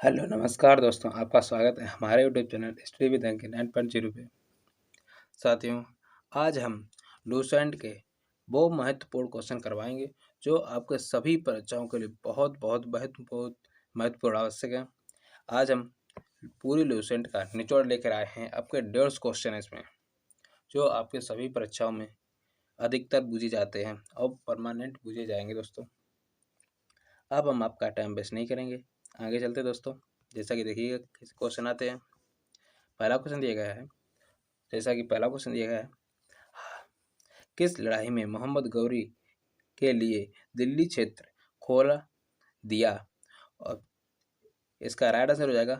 Hello नमस्कार दोस्तों, आपका स्वागत है हमारे यूट्यूब चैनल स्टडी विद अंकित 9.0 पे। साथियों, आज हम लूसेंट के वो महत्वपूर्ण क्वेश्चन करवाएंगे जो आपके सभी परीक्षाओं के लिए बहुत बहुत बहुत बहुत महत्वपूर्ण आवश्यक है। आज हम पूरी लूसेंट का निचोड़ लेकर आए हैं। आपके 150 क्वेश्चन है इसमें, जो आपके सभी परीक्षाओं में अधिकतर पूछे जाते हैं और परमानेंट पूछे जाएंगे। दोस्तों, अब हम आपका टाइम वेस्ट नहीं करेंगे, आगे चलते दोस्तों। जैसा कि देखिएगा क्वेश्चन आते हैं। पहला क्वेश्चन दिया गया है, किस लड़ाई में मोहम्मद गौरी के लिए दिल्ली क्षेत्र खोल दिया? और इसका राइट आंसर हो जाएगा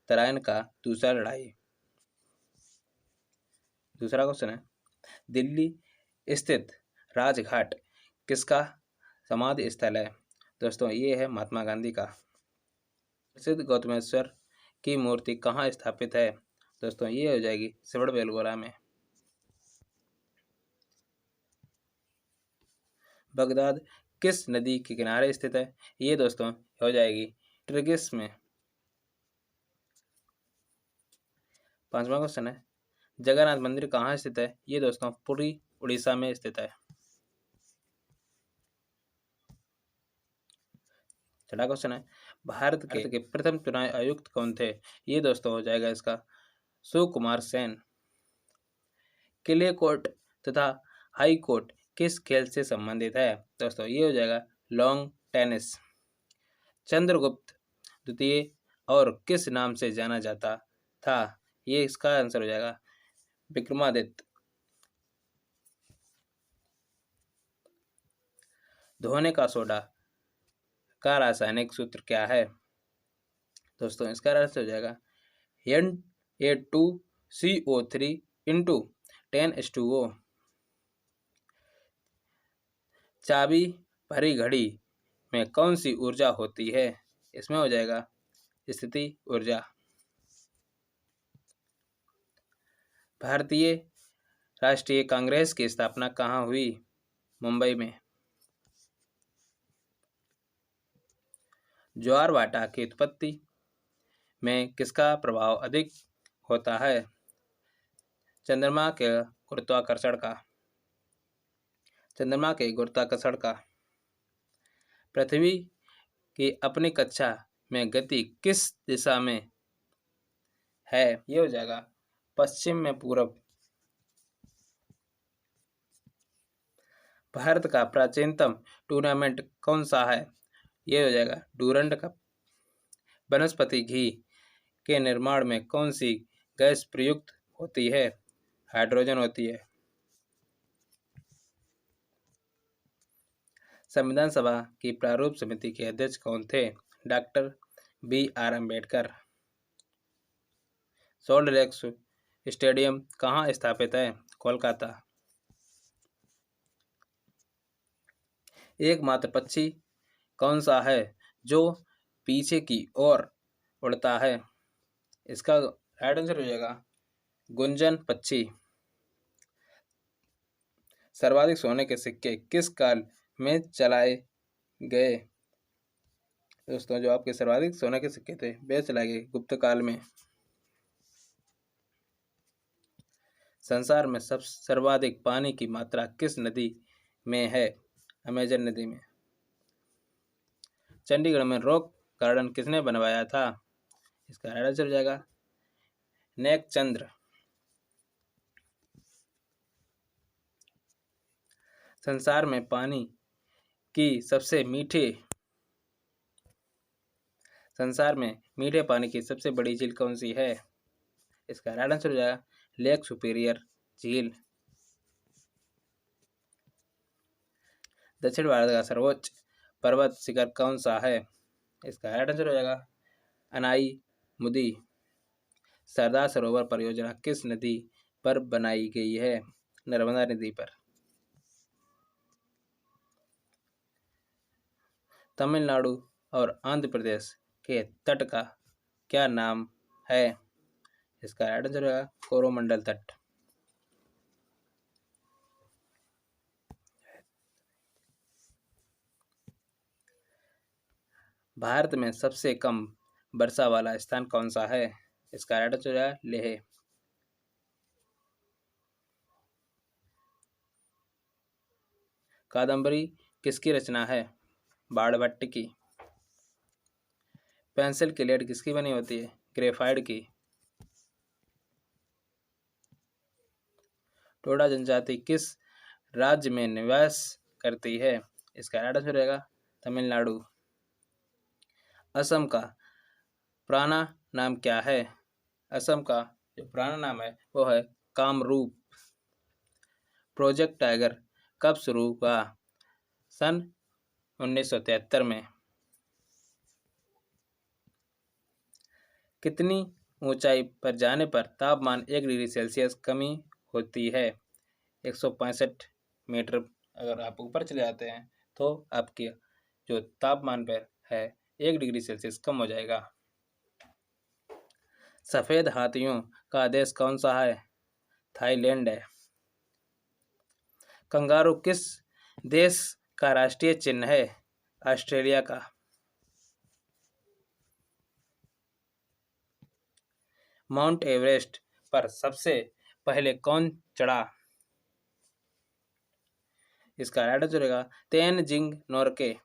तराइन का दूसरा लड़ाई। दूसरा क्वेश्चन है, दिल्ली स्थित राजघाट किसका समाधि स्थल है? दोस्तों, ये है महात्मा गांधी का। प्रसिद्ध गौतमेश्वर की मूर्ति कहाँ स्थापित है? दोस्तों, ये हो जाएगी श्रवणबेलगोला में। बगदाद किस नदी के किनारे स्थित है? ये दोस्तों हो जाएगी टिग्रिस में। पांचवा क्वेश्चन है, जगन्नाथ मंदिर कहाँ स्थित है? ये दोस्तों पुरी उड़ीसा में स्थित है। छठा क्वेश्चन है, भारत के प्रथम चुनाव आयुक्त कौन थे? ये दोस्तों हो जाएगा इसका सुकुमार सेन। किले कोर्ट तथा हाई कोर्ट किस खेल से संबंधित है? दोस्तों, ये हो जाएगा लॉन्ग टेनिस। चंद्रगुप्त द्वितीय और किस नाम से जाना जाता था? ये इसका आंसर हो जाएगा विक्रमादित्य। धोने का सोडा का रासायनिक सूत्र क्या है? दोस्तों, इसका आंसर हो जाएगा Na2CO3 इंटू 10H2O। चाबी भरी घड़ी में कौन सी ऊर्जा होती है? इसमें हो जाएगा स्थिति ऊर्जा। भारतीय राष्ट्रीय कांग्रेस की स्थापना कहाँ हुई? मुंबई में। ज्वार भाटा की उत्पत्ति में किसका प्रभाव अधिक होता है? चंद्रमा के गुरुत्वाकर्षण का। पृथ्वी की अपनी कक्षा में गति किस दिशा में है? ये हो जाएगा पश्चिम में पूरब। भारत का प्राचीनतम टूर्नामेंट कौन सा है? ये हो जाएगा डूरंड कप। वनस्पति घी के निर्माण में कौन सी गैस प्रयुक्त होती है? हाइड्रोजन होती है। संविधान सभा की प्रारूप समिति के अध्यक्ष कौन थे? Doctor BR Ambedkar. Salt lake stadium कहाँ स्थापित है? कोलकाता। एकमात्र पक्षी कौन सा है जो पीछे की ओर उड़ता है? इसका राइट आंसर हो जाएगा गुंजन पक्षी। सर्वाधिक सोने के सिक्के किस काल में चलाए गए? दोस्तों, जो आपके सर्वाधिक सोने के सिक्के थे वे चलाए गए गुप्त काल में। संसार में सर्वाधिक पानी की मात्रा किस नदी में है? अमेजन नदी में। चंडीगढ़ में रॉक गार्डन किसने बनवाया था? इसका राइट आंसर हो जाएगा नेक चंद्र। संसार में मीठे पानी की सबसे बड़ी झील कौन सी है? इसका राइट आंसर हो जाएगा लेक सुपीरियर झील। दक्षिण भारत का सर्वोच्च पर्वत शिखर कौन सा है? इसका राइट आंसर हो जाएगा अनाई मुदी। सरदार सरोवर परियोजना किस नदी पर बनाई गई है? नर्मदा नदी पर। तमिलनाडु और आंध्र प्रदेश के तट का क्या नाम है? इसका राइट आंसर होगा कोरोमंडल तट। भारत में सबसे कम वर्षा वाला स्थान कौन सा है? इसका राइट आंसर है लेह। कादम्बरी किसकी रचना है? बाणभट्ट की। पेंसिल की लेड किसकी बनी होती है? ग्रेफाइट की। टोडा जनजाति किस राज्य में निवास करती है? इसका राइट आंसर रहेगा तमिलनाडु। असम का पुराना नाम क्या है? असम का जो पुराना नाम है वो है कामरूप। प्रोजेक्ट टाइगर कब शुरू हुआ? सन 1973 में। कितनी ऊंचाई पर जाने पर तापमान 1 डिग्री सेल्सियस कमी होती है? 165 मीटर अगर आप ऊपर चले जाते हैं तो आपके जो तापमान पर है 1 डिग्री सेल्सियस कम हो जाएगा। सफ़ेद हाथियों का देश कौन सा है? थाईलैंड है। कंगारू किस देश का राष्ट्रीय चिन्ह है? ऑस्ट्रेलिया का। माउंट एवरेस्ट पर सबसे पहले कौन चढ़ा? इसका राइट आंसर रहेगा तेनजिंग नोर्गे।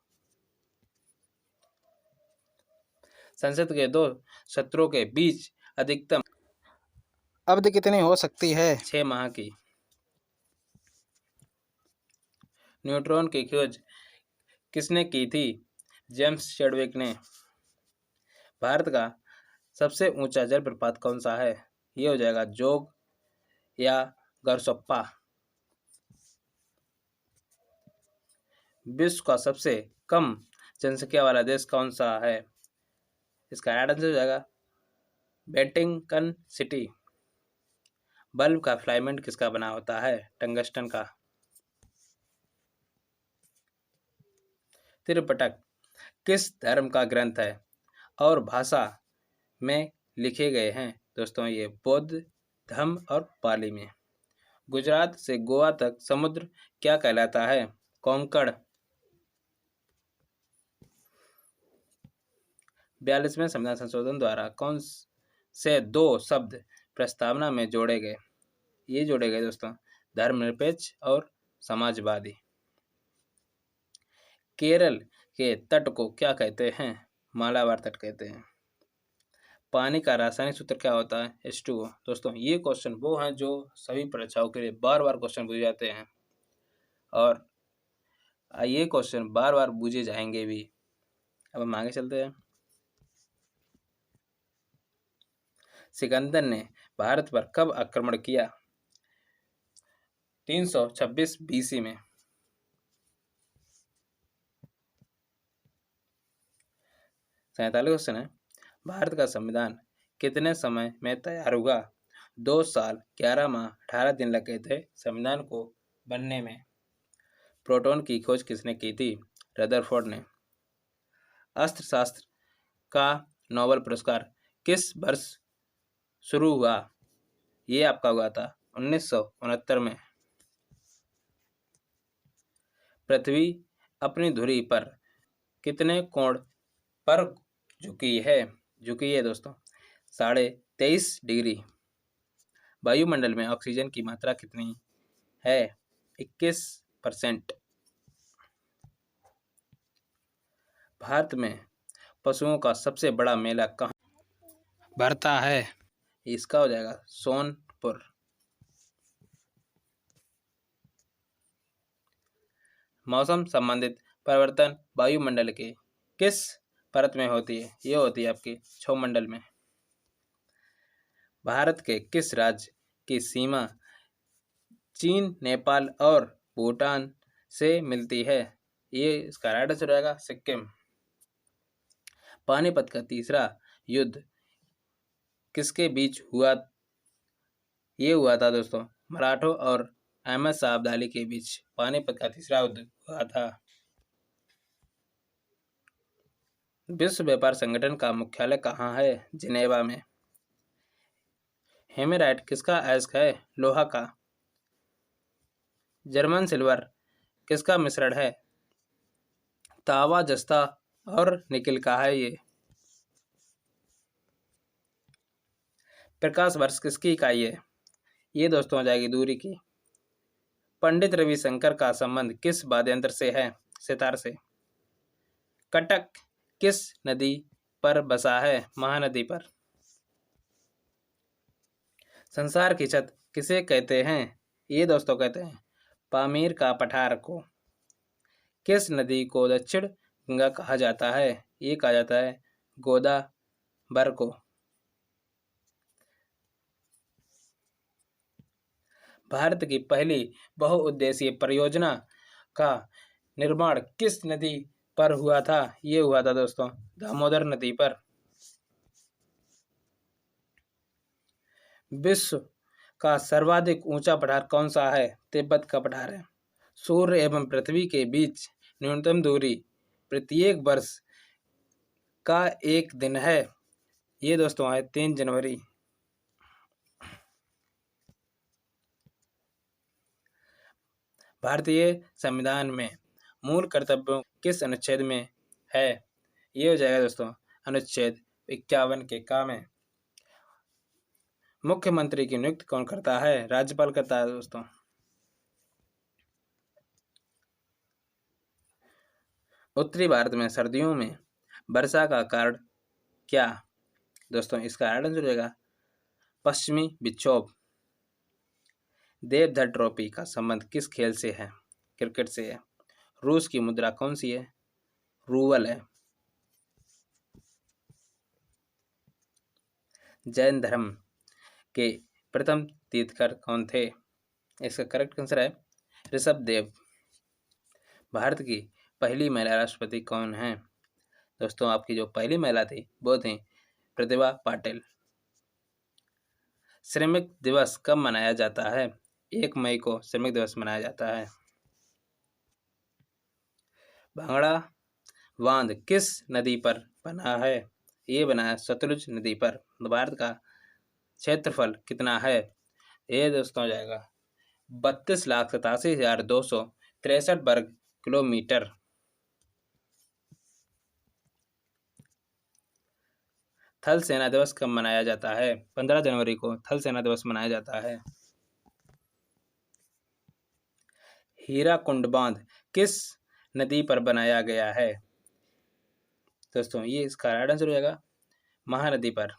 संसद के दो सत्रों के बीच अधिकतम अवधि कितनी हो सकती है? 6 माह की। न्यूट्रॉन की खोज किसने की थी? जेम्स चैडविक ने। भारत का सबसे ऊंचा जलप्रपात कौन सा है? ये हो जाएगा जोग या गरसोप्पा। विश्व का सबसे कम जनसंख्या वाला देश कौन सा है? इसका राइट आंसर हो जाएगा वेटिकन सिटी। बल्ब का फिलामेंट किसका बना होता है? टंगस्टन का। त्रिपिटक किस धर्म का ग्रंथ है और भाषा में लिखे गए हैं? दोस्तों ये बौद्ध धर्म और पाली में। गुजरात से गोवा तक समुद्र क्या कहलाता है? कोंकण। 42वें संविधान संशोधन द्वारा कौन से 2 शब्द प्रस्तावना में जोड़े गए? ये जोड़े गए दोस्तों धर्मनिरपेक्ष और समाजवादी। केरल के तट को क्या कहते हैं? मालाबार तट कहते हैं। पानी का रासायनिक सूत्र क्या होता है? H2O। दोस्तों ये क्वेश्चन वो हैं जो सभी परीक्षाओं के लिए बार बार क्वेश्चन पूछे जाते हैं और ये क्वेश्चन बार बार पूछे जाएंगे भी। अब हम आगे चलते हैं। सिकंदर ने भारत पर कब आक्रमण किया? 326 BC में। सैंतालीस क्वेश्चन है। भारत का संविधान कितने समय में तैयार हुआ? 2 साल 11 माह 18 दिन लगे थे संविधान को बनने में। प्रोटॉन की खोज किसने की थी? रदरफोर्ड ने। अर्थशास्त्र का नोबेल पुरस्कार किस वर्ष शुरू हुआ? ये आपका हुआ था 1969 में। पृथ्वी अपनी धुरी पर कितने कोण पर झुकी है दोस्तों? 23.5 डिग्री। वायुमंडल में ऑक्सीजन की मात्रा कितनी है? 21%। भारत में पशुओं का सबसे बड़ा मेला कहाँ भरता है? इसका हो जाएगा सोनपुर। मौसम संबंधित परिवर्तन वायुमंडल के किस परत में होती है? ये होती है आपकी क्षोमंडल में। भारत के किस राज्य की सीमा चीन, नेपाल और भूटान से मिलती है? ये इसका राइट आंसर रहेगा सिक्किम। पानीपत का तीसरा युद्ध किसके बीच हुआ? ये हुआ था दोस्तों मराठों और अहमद शाह अब्दाली के बीच पानीपत का तीसरा युद्ध हुआ था। विश्व व्यापार संगठन का मुख्यालय कहाँ है? जिनेवा में। हेमेराइट किसका अयस्क है? लोहा का। जर्मन सिल्वर किसका मिश्रण है? तांबा, जस्ता और निकिल का है ये। प्रकाश वर्ष किसकी इकाई है? ये दोस्तों हो जाएगी दूरी की। पंडित रविशंकर का संबंध किस वाद्ययंत्र से है? सितार से। कटक किस नदी पर बसा है? महानदी पर। संसार की छत किसे कहते हैं? ये दोस्तों कहते हैं पामीर का पठार को। किस नदी को दक्षिण गंगा कहा जाता है? ये कहा जाता है गोदावरी को। भारत की पहली बहुउद्देशीय परियोजना का निर्माण किस नदी पर हुआ था? ये हुआ था दोस्तों दामोदर नदी पर। विश्व का सर्वाधिक ऊंचा पठार कौन सा है? तिब्बत का पठार है। सूर्य एवं पृथ्वी के बीच न्यूनतम दूरी प्रत्येक वर्ष का एक दिन है। ये दोस्तों है 3 जनवरी। भारतीय संविधान में मूल कर्तव्यों किस अनुच्छेद में है? ये हो जाएगा दोस्तों अनुच्छेद 51 के का में। मुख्यमंत्री की नियुक्ति कौन करता है? राज्यपाल करता है दोस्तों। उत्तरी भारत में सर्दियों में वर्षा का कारण क्या? दोस्तों इसका कारण जो रहेगा पश्चिमी विक्षोभ। देवधर ट्रॉफी का संबंध किस खेल से है? क्रिकेट से है। रूस की मुद्रा कौन सी है? रूबल है। जैन धर्म के प्रथम तीर्थकर कौन थे? इसका करेक्ट आंसर है ऋषभदेव। भारत की पहली महिला राष्ट्रपति कौन है? दोस्तों आपकी जो पहली महिला थी वो थी प्रतिभा पाटिल। श्रमिक दिवस कब मनाया जाता है? 1 मई को श्रमिक दिवस मनाया जाता है। भांगड़ा बांध किस नदी पर बना है? ये बना है सतलुज नदी पर। भारत का क्षेत्रफल कितना है? ये दोस्तों हो जाएगा 32,87,263 वर्ग किलोमीटर। थल सेना दिवस कब मनाया जाता है? 15 जनवरी को थल सेना दिवस मनाया जाता है। हीराकुंड बांध किस नदी पर बनाया गया है? दोस्तों ये इसका राइट आंसर हो जाएगा महानदी पर।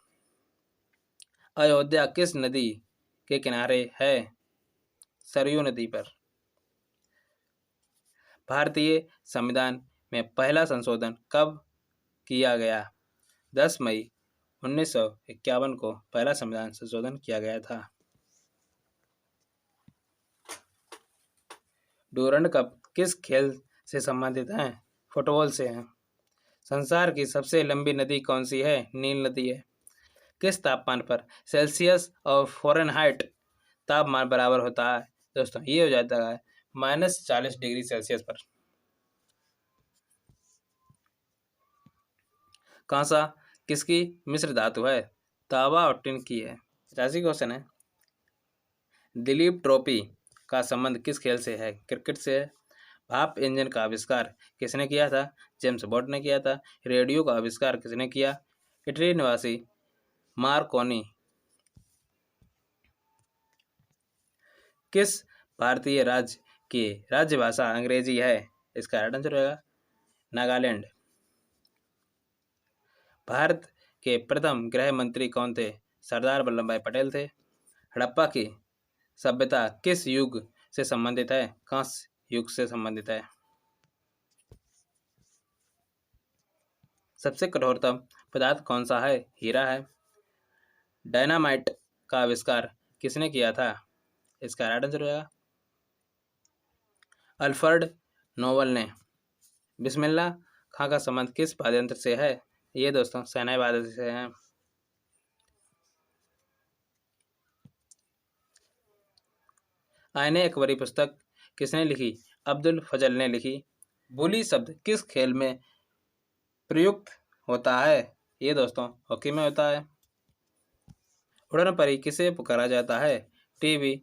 अयोध्या किस नदी के किनारे है? सरयू नदी पर। भारतीय संविधान में पहला संशोधन कब किया गया? 10 मई 1951 को पहला संविधान संशोधन किया गया था। डूरंड कप किस खेल से संबंधित है? फुटबॉल से है। संसार की सबसे लंबी नदी कौन सी है? नील नदी है। किस तापमान पर सेल्सियस और फ़ारेनहाइट तापमान बराबर होता है? दोस्तों ये हो जाता है -40 डिग्री सेल्सियस पर। कांसा किसकी मिश्र धातु है? तांबा और टिन की है। 85 क्वेश्चन है। दिलीप ट्रॉफी का संबंध किस खेल से है? क्रिकेट से है। भाप इंजन का आविष्कार किसने किया था? जेम्स बॉट ने किया था। रेडियो का आविष्कार किसने किया? इटली निवासी मार्कोनी। किस भारतीय राज्य की राज्य भाषा अंग्रेजी है? इसका राइट आंसर रहेगा नागालैंड। भारत के प्रथम गृह मंत्री कौन थे? सरदार वल्लभ भाई पटेल थे। हड़प्पा की सभ्यता किस युग से संबंधित है? कांस्य युग से संबंधित है। सबसे कठोरतम पदार्थ कौन सा है? हीरा है। डायनामाइट का आविष्कार किसने किया था? इसका राइट आंसर होगा अल्फ्रेड नोबल ने। बिस्मिल्लाह खां का संबंध किस वाद्ययंत्र से है? ये दोस्तों शहनाई वादक से है। आईने अकबरी पुस्तक किसने लिखी? अब्दुल फजल ने लिखी। बुली शब्द किस खेल में प्रयुक्त होता है? ये दोस्तों हॉकी में होता है। उड़न परी किसे पुकारा जाता है? टीवी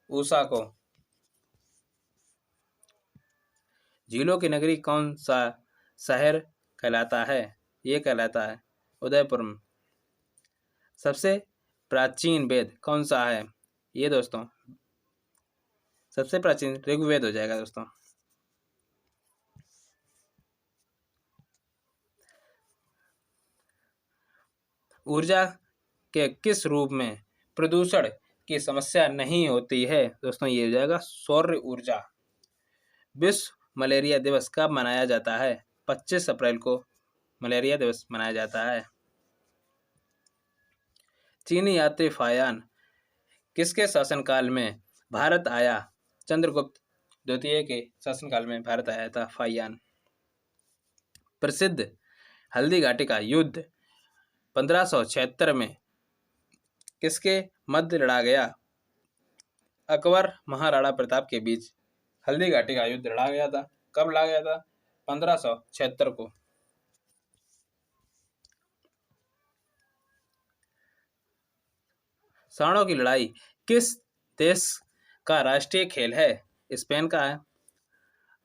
उषा को। झीलों की नगरी कौन सा शहर कहलाता है? ये कहलाता है उदयपुर। सबसे प्राचीन वेद कौन सा है? ये दोस्तों सबसे प्राचीन ऋग्वेद हो जाएगा दोस्तों। ऊर्जा के किस रूप में प्रदूषण की समस्या नहीं होती है? दोस्तों ये हो जाएगा सौर ऊर्जा। विश्व मलेरिया दिवस कब मनाया जाता है? 25 अप्रैल को मलेरिया दिवस मनाया जाता है। चीनी यात्री फायान किसके शासनकाल में भारत आया? चंद्रगुप्त द्वितीय के शासनकाल में भारत आया था फायान। प्रसिद्ध हल्दी घाटी का युद्ध 1576 में किसके मध्य लड़ा गया? अकबर महाराणा प्रताप के बीच हल्दी घाटी का युद्ध लड़ा गया था। कब लड़ा गया था? 1576 को। सांडों की लड़ाई किस देश का राष्ट्रीय खेल है? स्पेन का है।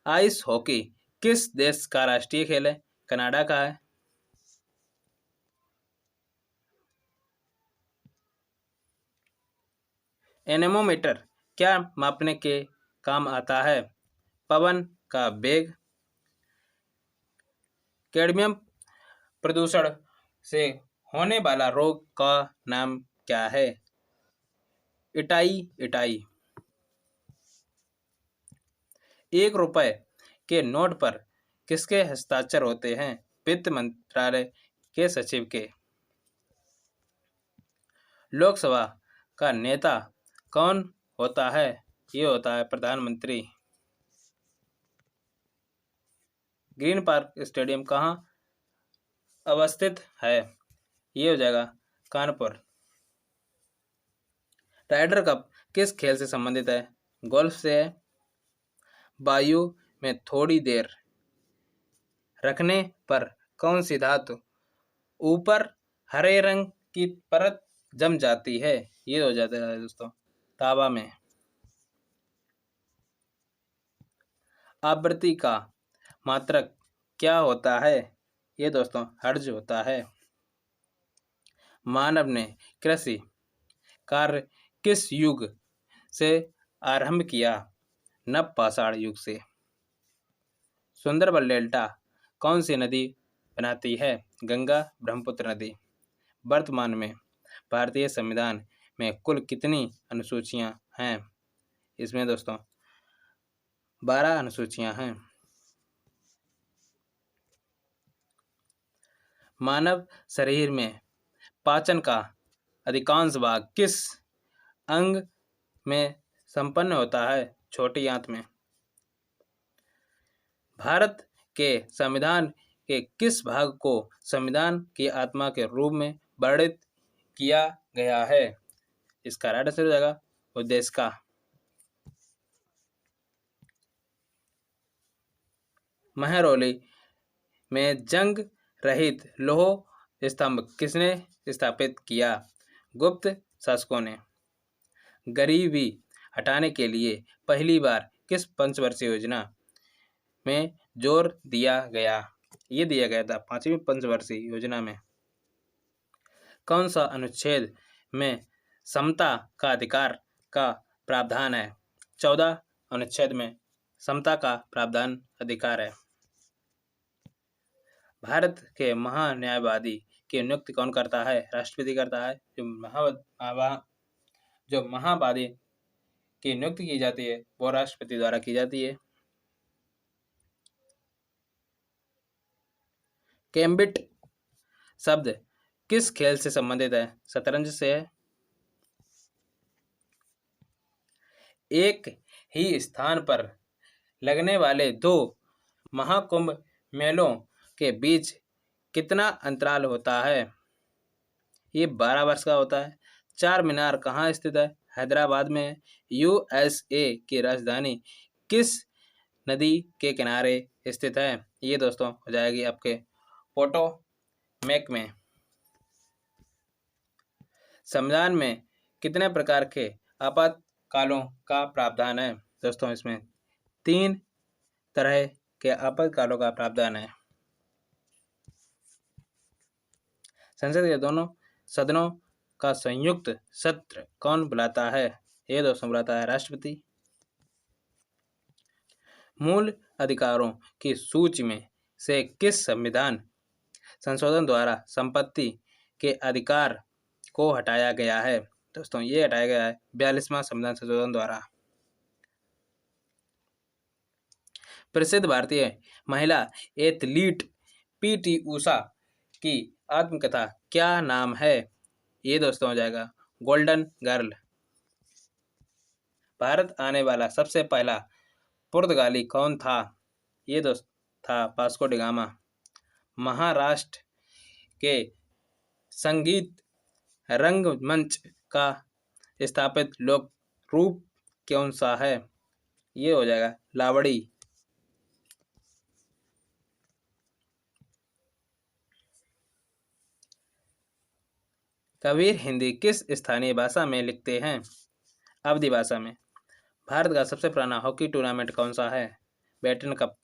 आइस हॉकी किस देश का राष्ट्रीय खेल है? कनाडा का है। एनेमोमीटर क्या मापने के काम आता है? पवन का वेग। कैडमियम प्रदूषण से होने वाला रोग का नाम क्या है? इटाई। 1 रुपए के नोट पर किसके हस्ताक्षर होते हैं? वित्त मंत्रालय के सचिव के। लोकसभा का नेता कौन होता है? ये होता है प्रधानमंत्री। ग्रीन पार्क स्टेडियम कहाँ अवस्थित है? ये हो जाएगा कानपुर। राइडर कप किस खेल से संबंधित है? गोल्फ से है। वायु में थोड़ी देर रखने पर कौन सी धातु ऊपर हरे रंग की परत जम जाती है? ये हो जाता है दोस्तों तांबा में। आवृत्ति का मात्रक क्या होता है? ये दोस्तों हर्ज होता है। मानव ने कृषि कार्य किस युग से आरंभ किया? नवपाषाण युग से। सुंदरबन डेल्टा कौन सी नदी बनाती है? गंगा ब्रह्मपुत्र नदी। वर्तमान में भारतीय संविधान में कुल कितनी अनुसूचियां हैं? इसमें दोस्तों 12 अनुसूचियां हैं। मानव शरीर में पाचन का अधिकांश भाग किस अंग में संपन्न होता है? छोटी आंत में। भारत के संविधान के किस भाग को संविधान की आत्मा के रूप में वर्णित किया गया है? इसका राइट आंसर हो जाएगा उद्देश्य का। महरौली में जंग रहित लौह स्तंभ किसने स्थापित किया? गुप्त शासकों ने। गरीबी हटाने के लिए पहली बार किस पंचवर्षीय योजना में जोर दिया गया? ये दिया गया था 5वीं पंचवर्षीय योजना में। कौन सा अनुच्छेद में समता का अधिकार का प्रावधान है? 14 अनुच्छेद में समता का प्रावधान अधिकार है। भारत के महान्यायवादी की नियुक्ति कौन करता है? राष्ट्रपति करता है। जो महावादी की नियुक्ति की जाती है वो राष्ट्रपति द्वारा की जाती है। गैम्बिट शब्द किस खेल से संबंधित है? शतरंज से है। एक ही स्थान पर लगने वाले 2 महाकुंभ मेलों के बीच कितना अंतराल होता है? ये 12 वर्ष का होता है। चार मीनार कहाँ स्थित है? हैदराबाद में है। यूएसए की राजधानी किस नदी के किनारे स्थित है? ये दोस्तों हो जाएगी आपके पोटोमेक में। संविधान में कितने प्रकार के आपातकालों का प्रावधान है? दोस्तों इसमें 3 तरह के आपातकालों का प्रावधान है। संसद के दोनों सदनों का संयुक्त सत्र कौन बुलाता है? ये दोस्तों बुलाता है राष्ट्रपति। मूल अधिकारों की सूची में से किस संविधान संशोधन द्वारा संपत्ति के अधिकार को हटाया गया है? दोस्तों ये हटाया गया है 42वां संविधान संशोधन द्वारा। प्रसिद्ध भारतीय महिला एथलीट पीटी उषा की आत्मकथा क्या नाम है? ये दोस्तों हो जाएगा गोल्डन गर्ल। भारत आने वाला सबसे पहला पुर्तगाली कौन था? ये दोस्त था वास्को डी गामा। महाराष्ट्र के संगीत रंगमंच का स्थापित लोक रूप कौन सा है? ये हो जाएगा लावड़ी। कबीर हिंदी किस स्थानीय भाषा में लिखते हैं? अवधी भाषा में। भारत का सबसे पुराना हॉकी टूर्नामेंट कौन सा है? Baton cup.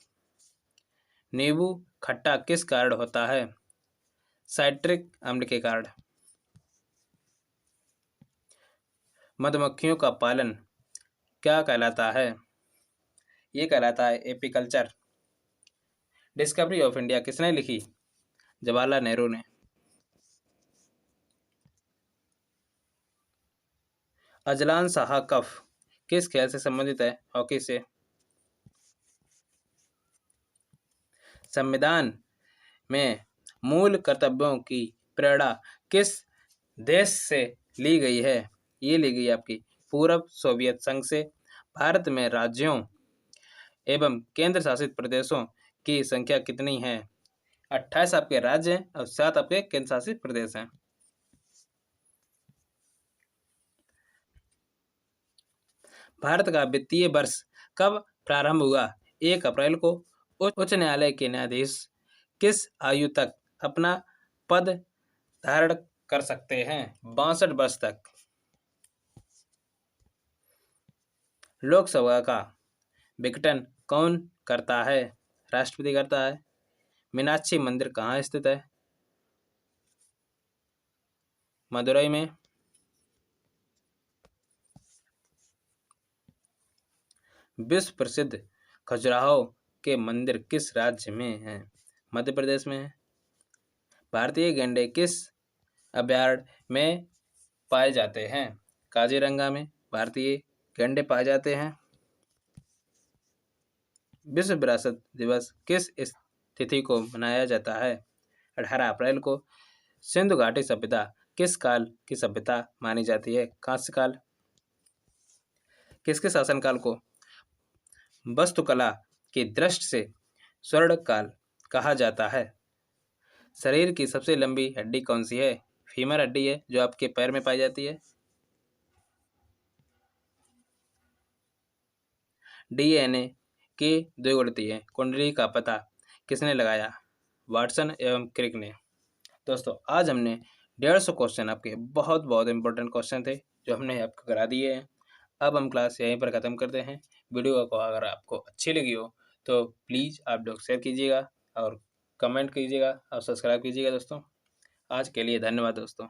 नींबू खट्टा किस कारण होता है? साइट्रिक अम्ल के कारण। मधुमक्खियों का पालन क्या कहलाता है? ये कहलाता है एपीकल्चर। डिस्कवरी ऑफ इंडिया किसने लिखी? जवाहरलाल नेहरू ने। अजलान शाह कफ किस खेल से संबंधित है? हॉकी से। संविधान में मूल कर्तव्यों की प्रेरणा किस देश से ली गई है? ये ली गई आपकी पूर्व सोवियत संघ से। भारत में राज्यों एवं केंद्र शासित प्रदेशों की संख्या कितनी है? 28 आपके राज्य हैं और 7 आपके केंद्र शासित प्रदेश हैं। भारत का वित्तीय वर्ष कब प्रारंभ हुआ? 1 अप्रैल को। उच्च न्यायालय के न्यायाधीश किस आयु तक अपना पद धारण कर सकते हैं? 62 वर्ष तक। लोकसभा का विघटन कौन करता है? राष्ट्रपति करता है। मीनाक्षी मंदिर कहाँ स्थित है? मदुरई में। विश्व प्रसिद्ध खजुराहो के मंदिर किस राज्य में है? मध्य प्रदेश में है। भारतीय गैंडे किस अभयारण्य में पाए जाते हैं? काजीरंगा में भारतीय गैंडे पाए जाते हैं। विश्व विरासत दिवस किस तिथि को मनाया जाता है? 18 अप्रैल को। सिंधु घाटी सभ्यता किस काल की सभ्यता मानी जाती है? कांस्य काल। किसके शासनकाल को वास्तुकला की दृष्टि से स्वर्ण काल कहा जाता है? शरीर की सबसे लंबी हड्डी कौन सी है? फीमर हड्डी है जो आपके पैर में पाई जाती है। डीएनए की द्विगुणितीय कुंडली का पता किसने लगाया? वाटसन एवं क्रिक ने। दोस्तों आज हमने 150 क्वेश्चन आपके बहुत बहुत इंपॉर्टेंट क्वेश्चन थे जो हमने आपको करा दिए हैं। अब हम क्लास यहीं पर ख़त्म करते हैं। वीडियो को अगर आपको अच्छी लगी हो तो प्लीज़ आप लोग शेयर कीजिएगा और कमेंट कीजिएगा और सब्सक्राइब कीजिएगा दोस्तों। आज के लिए धन्यवाद दोस्तों।